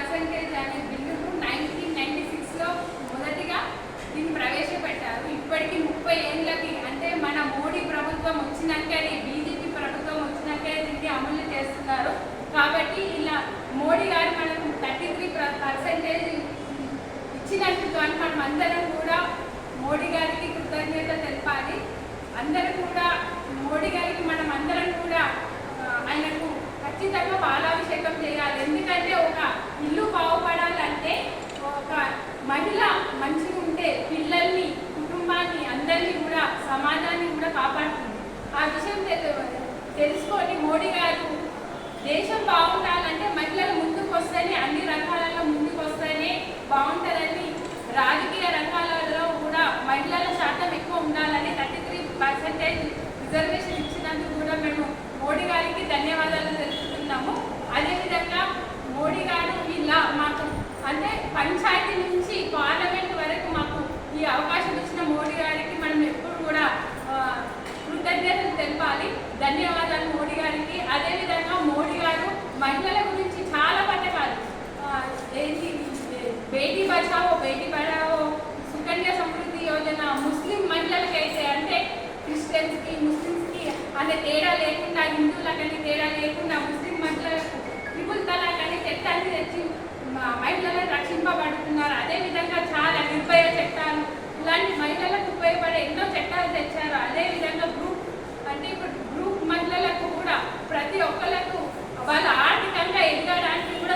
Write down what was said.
Percentage అనే బిల్లును 1996లో మొదటిగా దీన్ని ప్రవేశపెట్టారు. ఇప్పటికీ 30 ఏళ్ళకి అంటే మన మోడీ ప్రభుత్వం వచ్చినాకనే, బీజేపీ ప్రభుత్వం వచ్చినాకే దీన్ని అమలు చేస్తున్నారు. కాబట్టి ఇలా మోడీ గారు మనకు 33% ఇచ్చినట్టు మనం అందరం కూడా మోడీ గారికి కృతజ్ఞత తెలపాలి. అందరం కూడా మోడీ గారికి మనం అందరం కూడా ఆయనకు ఖచ్చితంగా పాలాభిషేకం చేయాలి. ఎందుకంటే ఒక ఇల్లు బాగుపడాలంటే ఒక మహిళ మంచిగా ఉంటే పిల్లల్ని, కుటుంబాన్ని, అందరినీ కూడా, సమాజాన్ని కూడా కాపాడుతుంది. ఆ విషయం తెలుసుకొని మోడీ గారు దేశం బాగుండాలంటే మహిళలు ముందుకు వస్తేనే, అన్ని రంగాలలో ముందుకు వస్తేనే బాగుంటుందని, రాజకీయ రంగాలలో కూడా మహిళల శాతం ఎక్కువ ఉండాలని 33% రిజర్వేషన్ ఇచ్చినందుకు కూడా మేము మోడీ గారికి ధన్యవాదాలు తెలుపుతున్నాము. అదేవిధంగా మోడీ గారు ఇలా మాకు అంటే పంచాయతీ నుంచి పార్లమెంట్ వరకు మాకు ఈ అవకాశం ఇచ్చిన మోడీ గారికి మనం ఎప్పుడు కూడా కృతజ్ఞతలు తెలపాలి. ధన్యవాదాలు మోడీ గారికి. అదేవిధంగా మోడీ గారు మహిళల గురించి చాలా పథకాలు, ఏంటి బేటీ బచావో బేటీ పడావో, సుకన్య సమృద్ధి యోజన, ముస్లిం మహిళలకైతే అంటే క్రిస్టియన్స్కి, ముస్లిమ్స్కి అనే తేడా లేకుండా, హిందువులకని తేడా లేకుండా ముస్లిం మహిళలకు ట్రిపుల్ తలాక్ అనే చట్టాన్ని తెచ్చి మహిళలను రక్షింపబడుతున్నారు. అదేవిధంగా చాలా నిర్భయ చట్టాలు, ఇలాంటి మహిళలకు ఉపయోగపడే ఎన్నో చట్టాలు తెచ్చారు. అదేవిధంగా ఇప్పుడు గ్రూప్ మహిళలకు కూడా ప్రతి ఒక్కరికి వాళ్ళ ఆర్థికంగా ఎదగడానికి కూడా